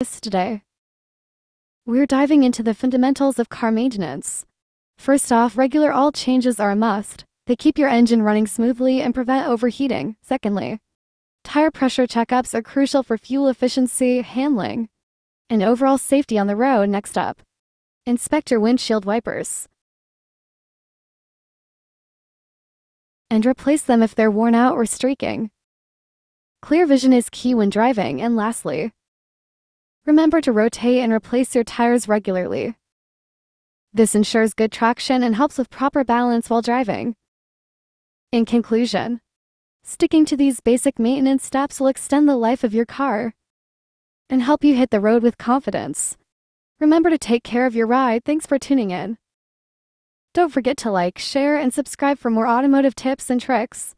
Today, we're diving into the fundamentals of car maintenance. First off, regular oil changes are a must. They keep your engine running smoothly and prevent overheating. Secondly, tire pressure checkups are crucial for fuel efficiency, handling, and overall safety on the road. Next up, inspect your windshield wipers and replace them if they're worn out or streaking. Clear vision is key when driving. And lastly, remember to rotate and replace your tires regularly. This ensures good traction and helps with proper balance while driving. In conclusion, sticking to these basic maintenance steps will extend the life of your car and help you hit the road with confidence. Remember to take care of your ride. Thanks for tuning in. Don't forget to like, share, and subscribe for more automotive tips and tricks.